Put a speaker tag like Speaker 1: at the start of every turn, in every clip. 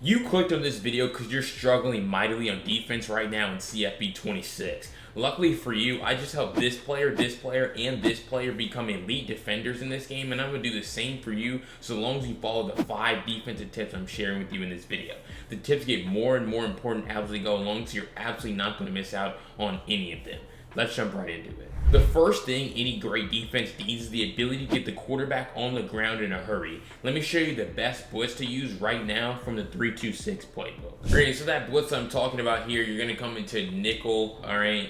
Speaker 1: You clicked on this video because you're struggling mightily on defense right now in CFB 26. Luckily for you, I just helped this player, and this player become elite defenders in this game, and I'm going to do the same for you so long as you follow the 5 defensive tips I'm sharing with you in this video. The tips get more and more important as we go along, so you're absolutely not going to miss out on any of them. Let's jump right into it. The first thing any great defense needs is the ability to get the quarterback on the ground in a hurry. Let me show you the best blitz to use right now from the 3-2-6 playbook. Alright, so that blitz I'm talking about here, you're going to come into nickel, alright?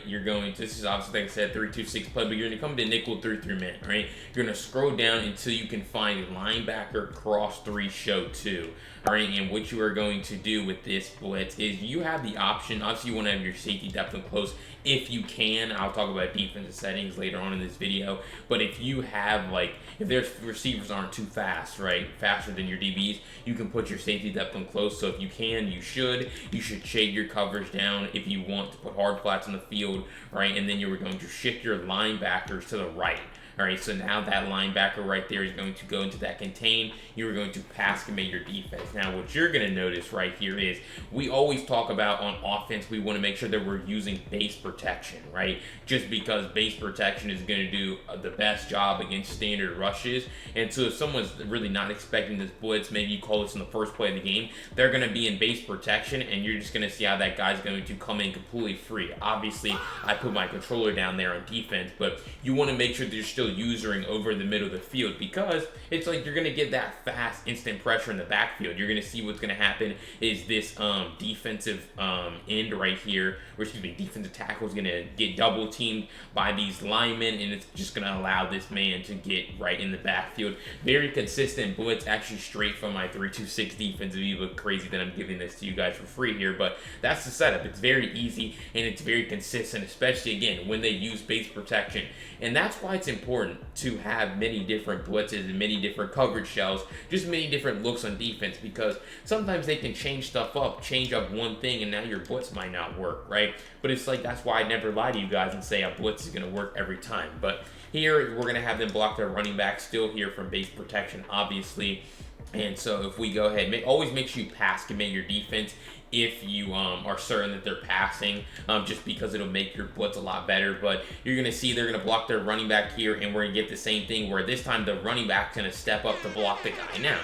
Speaker 1: This is obviously, like I said, 3-2-6 playbook. You're going to come into nickel 3-3 man, alright? You're going to scroll down until you can find linebacker cross 3 show 2. Alright, and what you are going to do with this blitz is you have the option, obviously you want to have your safety depth and close if you can. I'll talk about defensive settings later on in this video, but if you have, if their receivers aren't too fast, right, faster than your DBs, you can put your safety depth and close. So if you can, you should shade your coverage down if you want to put hard flats on the field, right, and then you were going to shift your linebackers to the right. All right, so now that linebacker right there is going to go into that contain. You are going to pass commit your defense. Now, what you're going to notice right here is we always talk about on offense, we want to make sure that we're using base protection, right? Just because base protection is going to do the best job against standard rushes. And so if someone's really not expecting this blitz, maybe you call this in the first play of the game, they're going to be in base protection, and you're just going to see how that guy's going to come in completely free. Obviously, I put my controller down there on defense, but you want to make sure that you're still usering over the middle of the field, because it's like you're going to get that fast instant pressure in the backfield. You're going to see what's going to happen is this defensive end right here, or excuse me, defensive tackle is going to get double teamed by these linemen, and it's just going to allow this man to get right in the backfield. Very consistent blitz, actually straight from my 3-2-6 defensive ebook. Crazy that I'm giving this to you guys for free here, but that's the setup. It's very easy and it's very consistent, especially again when they use base protection. And that's why it's important to have many different blitzes and many different coverage shells, just many different looks on defense, because sometimes they can change stuff up, change up one thing, and now your blitz might not work, right? But it's like, that's why I never lie to you guys and say a blitz is going to work every time. But here, we're going to have them block their running back still here from base protection, obviously. And so if we go ahead, always make sure you pass commit your defense if you are certain that they're passing, just because it'll make your blitz a lot better. But you're going to see they're going to block their running back here, and we're going to get the same thing where this time the running back's going to step up to block the guy. Now,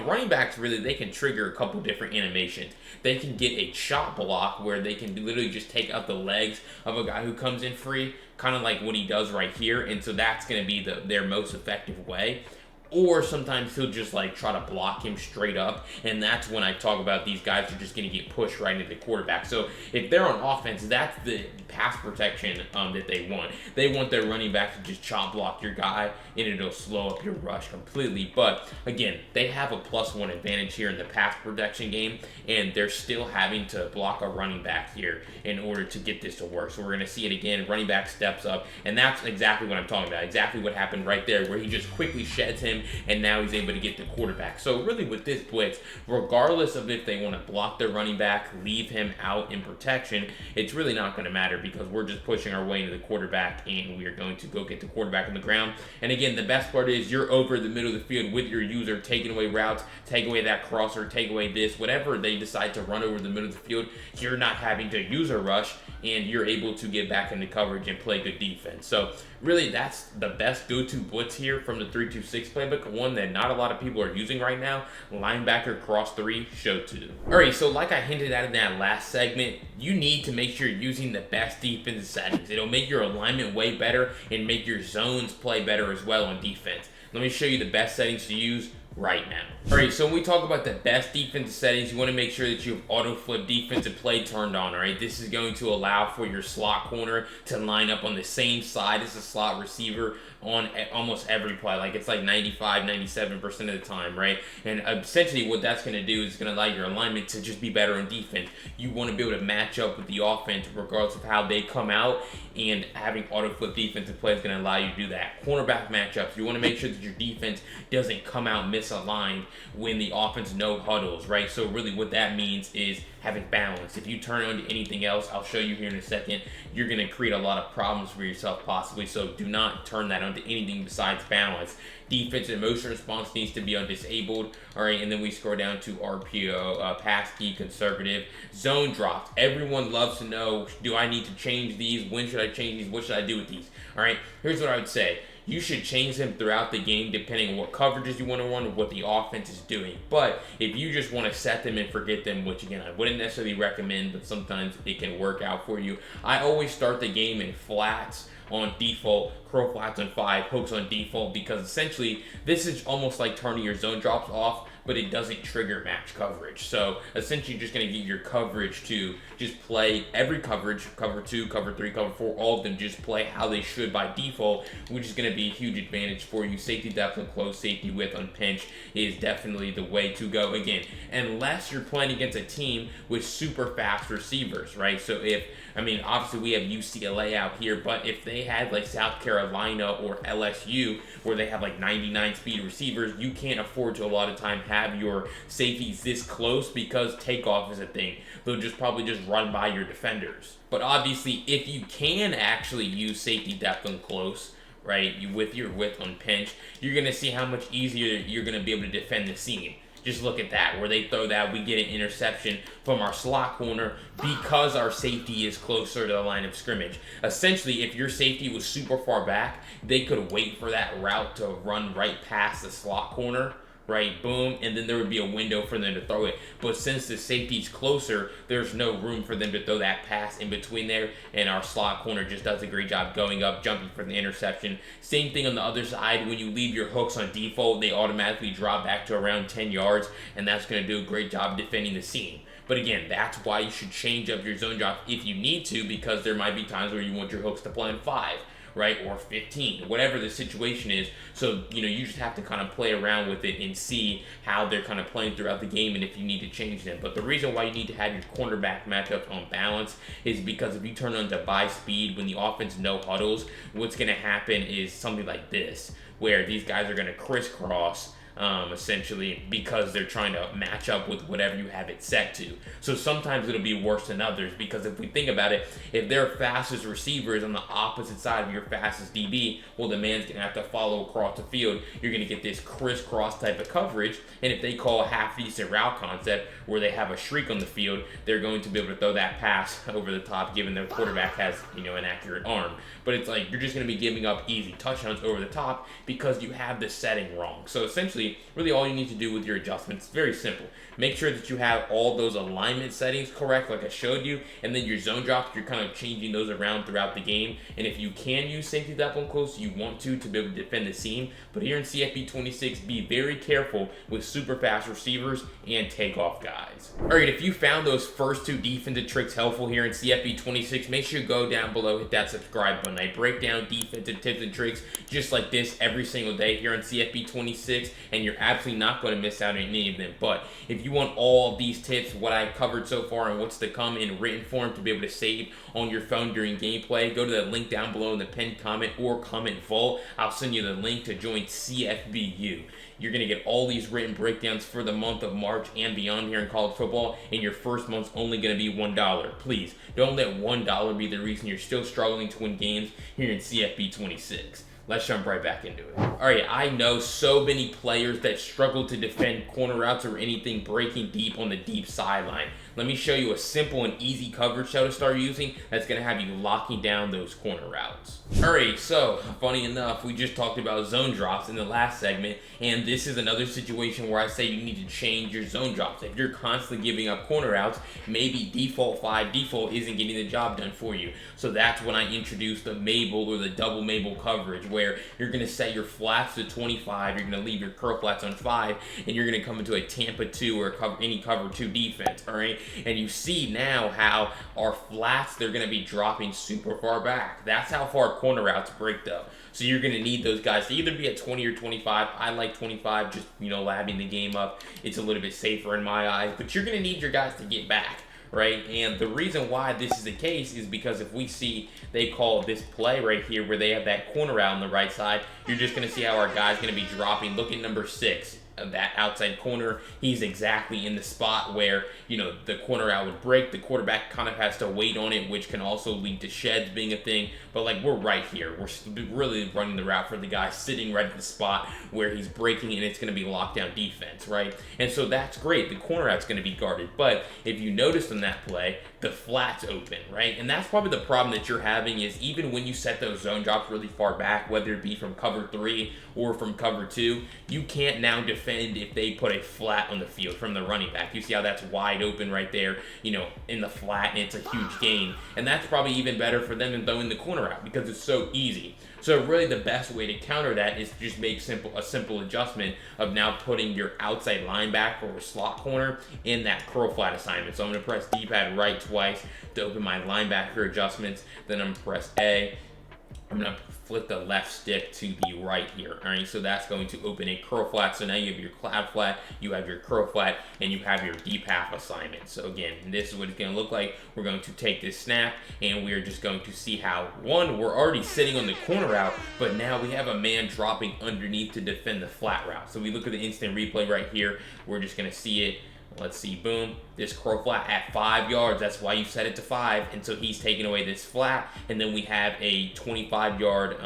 Speaker 1: running backs, really, they can trigger a couple different animations. They can get a shot block where they can literally just take out the legs of a guy who comes in free, kind of like what he does right here, and so that's going to be their most effective way. Or sometimes he'll just try to block him straight up, and that's when I talk about these guys are just going to get pushed right into the quarterback. So if they're on offense, that's the pass protection that they want. They want their running back to just chop block your guy, and it'll slow up your rush completely. But again, they have a +1 advantage here in the pass protection game, and they're still having to block a running back here in order to get this to work. So we're going to see it again. Running back steps up, and that's exactly what I'm talking about. Exactly what happened right there, where he just quickly sheds him, and now he's able to get the quarterback. So really with this blitz, regardless of if they want to block their running back, leave him out in protection, it's really not going to matter, because we're just pushing our way into the quarterback, and we are going to go get the quarterback on the ground. And again, the best part is you're over the middle of the field with your user, taking away routes, take away that crosser, take away this, whatever they decide to run over the middle of the field, you're not having to use a rush, and you're able to get back into coverage and play good defense. So really, that's the best go-to blitz here from the 3-2-6 playbook, one that not a lot of people are using right now, linebacker cross 3 show 2. Alright, so like I hinted at in that last segment, you need to make sure you're using the best defensive settings. It'll make your alignment way better and make your zones play better as well on defense. Let me show you the best settings to use right now. Alright, so when we talk about the best defensive settings, you want to make sure that you have auto flip defensive play turned on. Alright, this is going to allow for your slot corner to line up on the same side as the slot receiver on almost every play. It's like 95-97% of the time, right? And essentially what that's going to do is going to allow your alignment to just be better on defense. You want to be able to match up with the offense regardless of how they come out, and having auto flip defensive play is going to allow you to do that. Cornerback matchups, you want to make sure that your defense doesn't come out misaligned when the offense no huddles, right? So really what that means is having balance. If you turn on to anything else, I'll show you here in a second, you're going to create a lot of problems for yourself possibly. So do not turn that on to anything besides balance. Defense and motion response needs to be on disabled. All right, and then we scroll down to RPO, pass key, conservative. Zone drops. Everyone loves to know, do I need to change these? When should I change these? What should I do with these? All right, here's what I would say. You should change them throughout the game depending on what coverages you want to run or what the offense is doing. But if you just want to set them and forget them, which again, I wouldn't necessarily recommend, but sometimes it can work out for you. I always start the game in flats on default, curl flats on 5, hooks on default, because essentially this is almost like turning your zone drops off, but it doesn't trigger match coverage. So essentially you're just going to get your coverage to just play every coverage, cover 2, cover 3, cover 4, all of them just play how they should by default, which is going to be a huge advantage for you. Safety depth on close, safety width on pinch is definitely the way to go. Again, unless you're playing against a team with super fast receivers, right? So obviously we have UCLA out here, but if they had like South Carolina or LSU where they have like 99 speed receivers, you can't afford to a lot of time have your safeties this close because takeoff is a thing. They'll probably just run by your defenders. But obviously, if you can actually use safety depth on close, right, with your width on pinch, you're going to see how much easier you're going to be able to defend the seam. Just look at that, where they throw that, we get an interception from our slot corner because our safety is closer to the line of scrimmage. Essentially, if your safety was super far back, they could wait for that route to run right past the slot corner, right, boom, and then there would be a window for them to throw it. But since the safety's closer, there's no room for them to throw that pass in between there, and our slot corner just does a great job going up, jumping for the interception. Same thing on the other side. When you leave your hooks on default, they automatically drop back to around 10 yards, and that's going to do a great job defending the seam. But again, that's why you should change up your zone drop if you need to, because there might be times where you want your hooks to play in 5. Right, or 15, whatever the situation is. So, you just have to kind of play around with it and see how they're kind of playing throughout the game and if you need to change them. But the reason why you need to have your cornerback matchups on balance is because if you turn on to buy speed when the offense no huddles, what's going to happen is something like this, where these guys are going to crisscross essentially because they're trying to match up with whatever you have it set to. So sometimes it'll be worse than others, because if we think about it, if their fastest receiver is on the opposite side of your fastest DB, well, the man's going to have to follow across the field. You're going to get this crisscross type of coverage, and if they call a half-decent route concept where they have a streak on the field, they're going to be able to throw that pass over the top, given their quarterback has, an accurate arm. But it's like you're just going to be giving up easy touchdowns over the top because you have the setting wrong. So essentially, really all you need to do with your adjustments is very simple. Make sure that you have all those alignment settings correct, like I showed you, and then your zone drops, you're kind of changing those around throughout the game. And if you can use safety depth on close, you want to be able to defend the seam. But here in CFB 26, be very careful with super fast receivers and takeoff guys. All right, if you found those first 2 defensive tricks helpful here in CFB 26, make sure you go down below, hit that subscribe button. I break down defensive tips and tricks just like this every single day here on CFB 26, and you're absolutely not going to miss out on any of them. But if you want all of these tips, what I covered so far and what's to come in written form to be able to save on your phone during gameplay, go to the link down below in the pinned comment or comment vault. I'll send you the link to join CFBU. You're going to get all these written breakdowns for the month of March and beyond here in college football, and your first month's only going to be $1. Please, don't let $1 be the reason you're still struggling to win games here in CFB 26. Let's jump right back into it. All right, I know so many players that struggle to defend corner routes or anything breaking deep on the deep sideline. Let me show you a simple and easy coverage show to start using that's going to have you locking down those corner routes. All right, so funny enough, we just talked about zone drops in the last segment, and this is another situation where I say you need to change your zone drops. If you're constantly giving up corner routes, maybe default 5 default isn't getting the job done for you. So that's when I introduce the Mabel or the double Mabel coverage, where you're going to set your flats to 25, you're going to leave your curl flats on 5, and you're going to come into a Tampa 2 or any cover 2 defense, all right? And you see now how our flats, they're going to be dropping super far back. That's how far corner routes break though. So you're going to need those guys to either be at 20 or 25. I like 25, just, labbing the game up. It's a little bit safer in my eyes, but you're going to need your guys to get back. Right, and the reason why this is the case is because if we see they call this play right here where they have that corner out on the right side, you're just going to see how our guy's going to be dropping. Look at number 6. that outside corner, he's exactly in the spot where, you know, the corner out would break. The quarterback kind of has to wait on it, which can also lead to sheds being a thing. But like, we're right here. We're really running the route for the guy sitting right at the spot where he's breaking, and it's going to be lockdown defense, right? And so that's great. The corner out's going to be guarded. But if you notice in that play, the flat's open, right? And that's probably the problem that you're having, is even when you set those zone drops really far back, whether it be from cover 3 or from cover 2, you can't now defend if they put a flat on the field from the running back. You see how that's wide open right there, you know, in the flat, and it's a huge gain. And that's probably even better for them than throwing the corner out, because it's so easy. So really the best way to counter that is to just make a simple adjustment of now putting your outside linebacker or slot corner in that curl flat assignment. So I'm going to press D-pad right twice to open my linebacker adjustments. Then I'm going to press A. I'm going to flip the left stick to the right here. All right, so that's going to open a curl flat. So now you have your cloud flat, you have your curl flat, and you have your deep half assignment. So again, this is what it's going to look like. We're going to take this snap, and we're just going to see how, one, we're already sitting on the corner route, but now we have a man dropping underneath to defend the flat route. So we look at the instant replay right here. We're just going to see it. Let's see, boom, this curl flat at 5 yards. That's why you set it to 5. And so he's taking away this flat. And then we have a 25-yard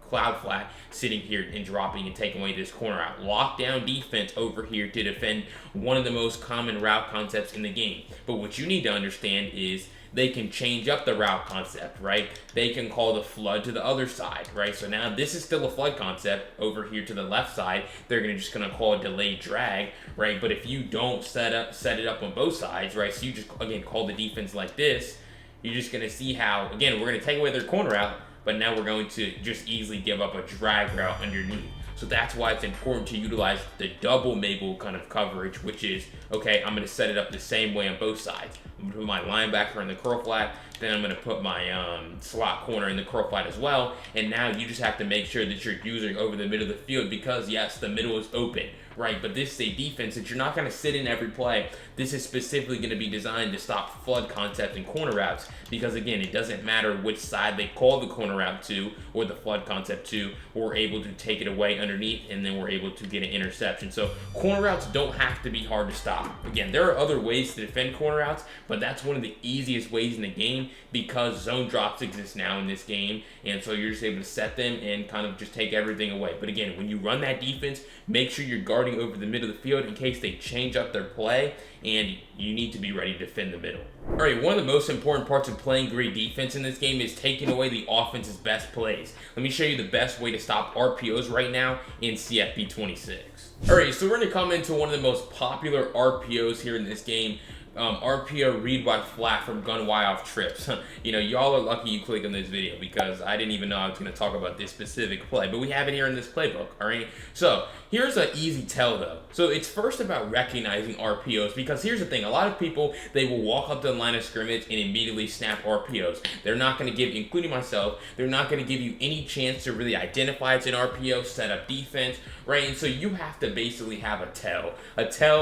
Speaker 1: cloud flat sitting here and dropping and taking away this corner out. Lockdown defense over here to defend one of the most common route concepts in the game. But what you need to understand is they can change up the route concept, right? They can call the flood to the other side, right? So now this is still a flood concept over here to the left side. They're just gonna call a delayed drag, right? But if you don't set it up on both sides, right? So you just, again, call the defense like this, you're just gonna see how, again, we're gonna take away their corner out, but now we're going to just easily give up a drag route underneath. So that's why it's important to utilize the double Mabel kind of coverage, which is, okay, I'm going to set it up the same way on both sides. I'm going to put my linebacker in the curl flat, then I'm going to put my slot corner in the curl flat as well, and now you just have to make sure that you're using over the middle of the field, because yes, the middle is open, right? But this is a defense that you're not going to sit in every play. This is specifically going to be designed to stop flood concept and corner routes, because again, it doesn't matter which side they call the corner route to or the flood concept to, we're able to take it away underneath, and then we're able to get an interception. So corner routes don't have to be hard to stop. Again, there are other ways to defend corner routes, but that's one of the easiest ways in the game, because zone drops exist now in this game, and so you're just able to set them and kind of just take everything away. But again, when you run that defense, make sure you're guarding over the middle of the field in case they change up their play, and you need to be ready to defend the middle. All right, one of the most important parts of playing great defense in this game is taking away the offense's best plays. Let me show you the best way to stop RPOs right now in CFP 26. All right, so we're going to come into one of the most popular RPOs here in this game. RPO read by flat from gun Y off trips. You know, y'all are lucky you clicked on this video, because I didn't even know I was going to talk about this specific play, but we have it here in this playbook, all right? So here's an easy tell though. So it's first about recognizing RPOs, because here's the thing, a lot of people, they will walk up to the line of scrimmage and immediately snap RPOs. They're not going to give, including myself, they're not going to give you any chance to really identify it's an RPO, set up defense, right? And so you have to basically have a tell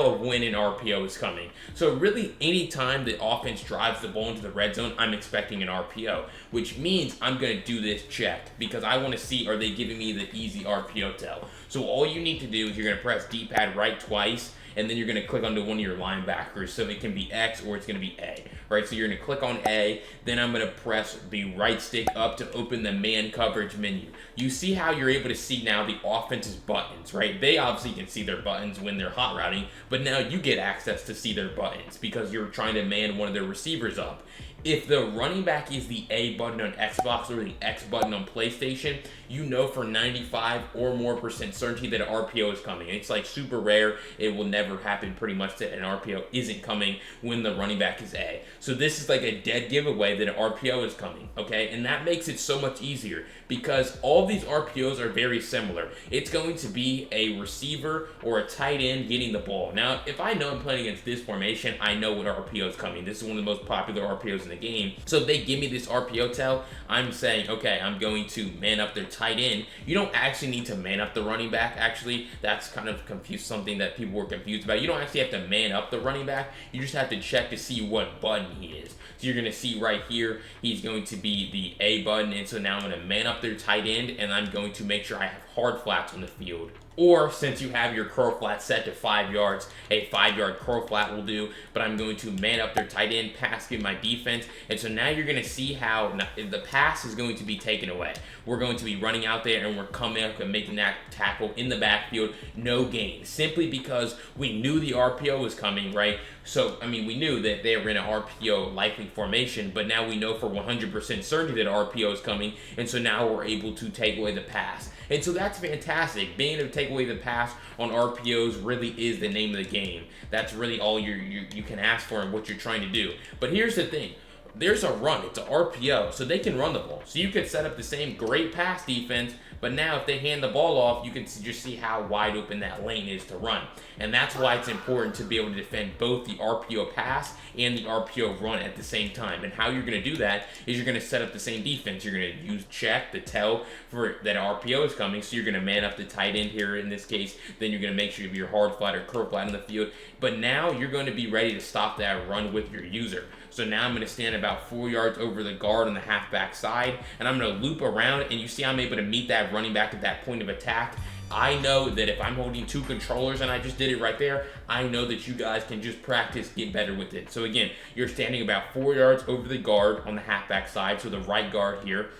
Speaker 1: of when an RPO is coming. So really, any time the offense drives the ball into the red zone, I'm expecting an RPO, which means I'm going to do this check, because I want to see, are they giving me the easy RPO tell? So all you need to do is you're going to press D-pad right twice, and then you're going to click onto one of your linebackers. So it can be X or it's going to be A, right? So you're going to click on A, then I'm going to press the right stick up to open the man coverage menu. You see how you're able to see now the offense's buttons, right? They obviously can see their buttons when they're hot routing, but now you get access to see their buttons because you're trying to man one of their receivers up. If the running back is the A button on Xbox or the X button on PlayStation, you know for 95 or more % certainty that an RPO is coming. It's like super rare. It will never happen pretty much that an RPO isn't coming when the running back is A. So this is like a dead giveaway that an RPO is coming, okay? And that makes it so much easier because all these RPOs are very similar. It's going to be a receiver or a tight end getting the ball. Now, if I know I'm playing against this formation, I know what RPO is coming. This is one of the most popular RPOs in the game. So if they give me this RPO tell, I'm saying, okay, I'm going to man up their tight end. You don't actually need to man up the running back, actually. That's kind of something that people were confused about. You don't actually have to man up the running back. You just have to check to see what button he is. So you're going to see right here, he's going to be the A button, and so now I'm going to man up their tight end, and I'm going to make sure I have hard flats on the field. Or since you have your curl flat set to 5 yards, a 5-yard curl flat will do, but I'm going to man up their tight end, pass give my defense, and so now you're going to see how the pass is going to be taken away. We're going to be running out there and we're coming up and making that tackle in the backfield, no gain, simply because we knew the RPO was coming, right? So, I mean, we knew that they were in an RPO likely formation, but now we know for 100% certainty that RPO is coming, and so now we're able to take away the pass. And so that's fantastic. Being able to take away the pass on RPOs really is the name of the game. That's really all you can ask for and what you're trying to do. But here's the thing. There's a run. It's an RPO, so they can run the ball. So you could set up the same great pass defense, but now if they hand the ball off, you can just see how wide open that lane is to run. And that's why it's important to be able to defend both the RPO pass and the RPO run at the same time. And how you're going to do that is you're going to set up the same defense. You're going to use check to tell for that RPO is coming. So you're going to man up the tight end here in this case. Then you're going to make sure you have your hard flat or curl flat in the field. But now you're going to be ready to stop that run with your user. So now I'm going to stand about 4 yards over the guard on the halfback side, and I'm going to loop around, and you see I'm able to meet that running back at that point of attack. I know that if I'm holding 2 controllers, and I just did it right there, I know that you guys can just practice, get better with it. So again, you're standing about 4 yards over the guard on the halfback side, so the right guard here.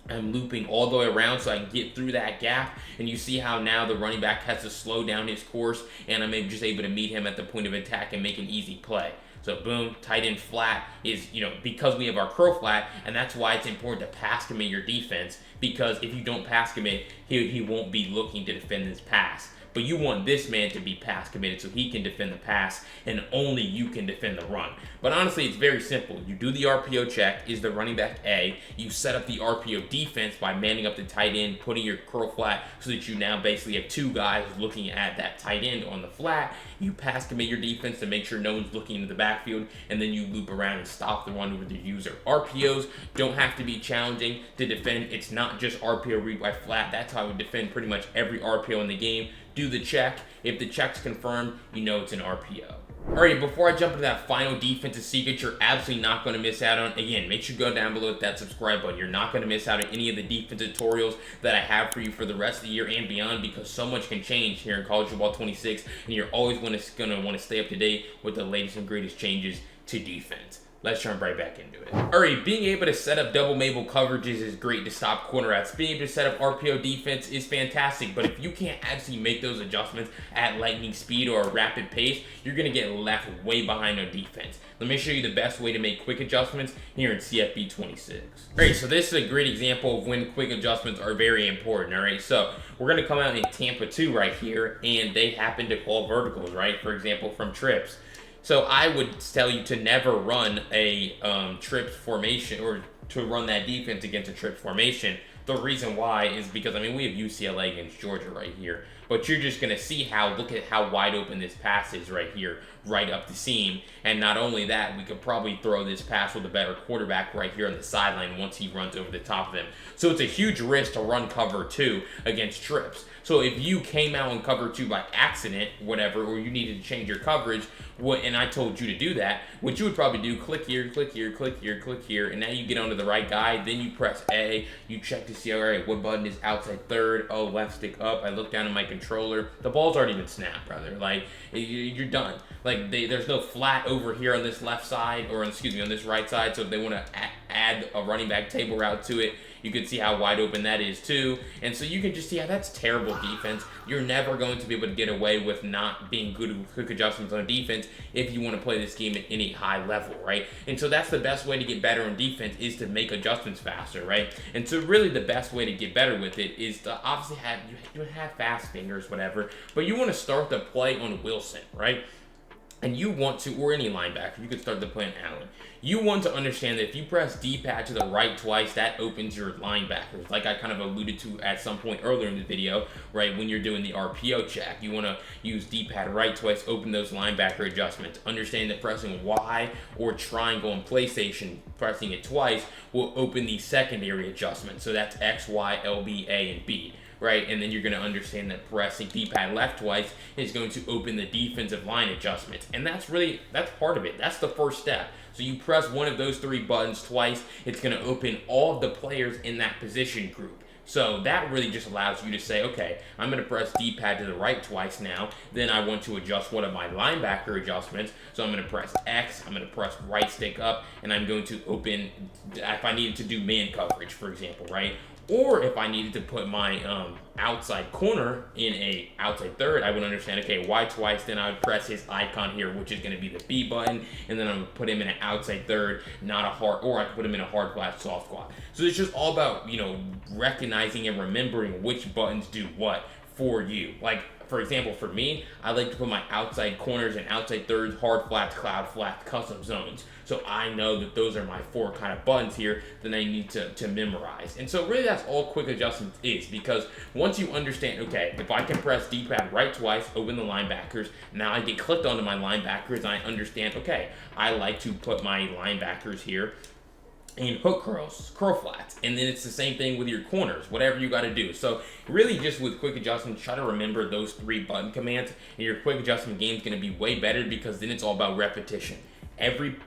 Speaker 1: I'm looping all the way around so I can get through that gap, and you see how now the running back has to slow down his course, and I'm just able to meet him at the point of attack and make an easy play. So boom, tight end flat is, because we have our curl flat, and that's why it's important to pass commit your defense, because if you don't pass commit, he won't be looking to defend this pass. But you want this man to be pass committed so he can defend the pass, and only you can defend the run. But honestly, it's very simple. You do the RPO check, is the running back A. You set up the RPO defense by manning up the tight end, putting your curl flat so that you now basically have 2 guys looking at that tight end on the flat. You pass commit your defense to make sure no one's looking into the backfield, and then you loop around and stop the run with the user. RPOs don't have to be challenging to defend. It's not just RPO read by flat. That's how we defend pretty much every RPO in the game. Do the check. If the check's confirmed, you know it's an RPO. Alright, before I jump into that final defensive secret you're absolutely not going to miss out on, again, make sure you go down below with that subscribe button. You're not going to miss out on any of the defense tutorials that I have for you for the rest of the year and beyond, because so much can change here in College Football 26, and you're always going to want to stay up to date with the latest and greatest changes to defense. Let's jump right back into it. Alright, being able to set up double Mabel coverages is great to stop corner routes. Being able to set up RPO defense is fantastic, but if you can't actually make those adjustments at lightning speed or a rapid pace, you're going to get left way behind on defense. Let me show you the best way to make quick adjustments here in CFB 26. Alright, so this is a great example of when quick adjustments are very important. Alright, so we're going to come out in Tampa 2 right here, and they happen to call verticals, right? For example, from trips. So I would tell you to never run a trips formation, or to run that defense against a trips formation. The reason why is because, we have UCLA against Georgia right here. But you're just going to see look at how wide open this pass is right here, right up the seam. And not only that, we could probably throw this pass with a better quarterback right here on the sideline once he runs over the top of them. So it's a huge risk to run cover 2 against trips. So if you came out in cover 2 by accident, whatever, or you needed to change your coverage, and I told you to do that, what you would probably do, click here, click here, click here, click here, and now you get onto the right guy, then you press A, you check to see, all right, what button is outside third, oh, left stick up, I look down at my controller, the ball's already been snapped, brother, you're done. There's no flat over here on this left side, or on this right side, so if they want to add a running back table route to it, you can see how wide open that is too. And so you can just see how that's terrible defense. You're never going to be able to get away with not being good with quick adjustments on defense if you want to play this game at any high level, right? And so that's the best way to get better on defense, is to make adjustments faster, right? And so really the best way to get better with it is to obviously have fast fingers, whatever, but you want to start the play on Wilson, right? And you want to, or any linebacker, you could start the play on Allen. You want to understand that if you press D-pad to the right twice, that opens your linebackers, like I kind of alluded to at some point earlier in the video, right? When you're doing the RPO check, you want to use D-pad right twice, open those linebacker adjustments. Understand that pressing Y or triangle on PlayStation, pressing it twice, will open the secondary adjustments. So that's X, Y, L, B, A, and B. Right, and then you're going to understand that pressing D-pad left twice is going to open the defensive line adjustments. And that's part of it. That's the first step. So you press one of those 3 buttons twice, it's going to open all of the players in that position group. So that really just allows you to say, okay, I'm going to press D-pad to the right twice now. Then I want to adjust one of my linebacker adjustments. So I'm going to press X, I'm going to press right stick up, and I'm going to open, if I needed to do man coverage, for example, right? Or if I needed to put my outside corner in a outside third, I would understand, okay, Y twice, then I would press his icon here, which is going to be the B button, and then I would put him in an outside third, not a hard, or I could put him in a hard flat soft squat. So it's just all about, recognizing and remembering which buttons do what for you. Like, for example, for me, I like to put my outside corners and outside thirds, hard flats, cloud flats, custom zones. So I know that those are my 4 kind of buttons here that I need to memorize. And so really that's all quick adjustments is, because once you understand, okay, if I can press D-pad right twice, open the linebackers, now I get clicked onto my linebackers, and I understand, okay, I like to put my linebackers here and hook curls, curl flats, and then it's the same thing with your corners, whatever you got to do. So really just with quick adjustments, try to remember those 3 button commands, and your quick adjustment game is going to be way better, because then it's all about repetition. Every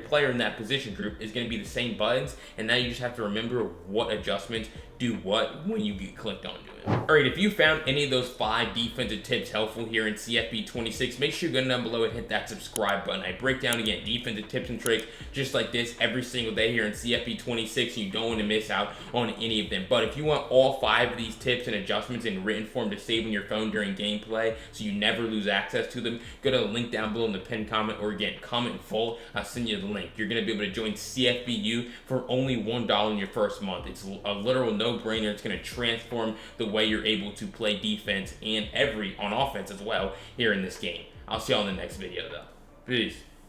Speaker 1: player in that position group is going to be the same buttons, and now you just have to remember what adjustments do what when you get clicked onto it. Alright, if you found any of those 5 defensive tips helpful here in CFB 26, make sure you go down below and hit that subscribe button. I break down, again, defensive tips and tricks just like this every single day here in CFB 26, and you don't want to miss out on any of them. But if you want all 5 of these tips and adjustments in written form to save on your phone during gameplay so you never lose access to them, go to the link down below in the pinned comment, or again, comment in full. I'll send you the link. You're going to be able to join CFBU for only $1 in your first month. It's a literal no-brainer. It's going to transform the way you're able to play defense and on offense as well here in this game. I'll see you all in the next video though. Peace.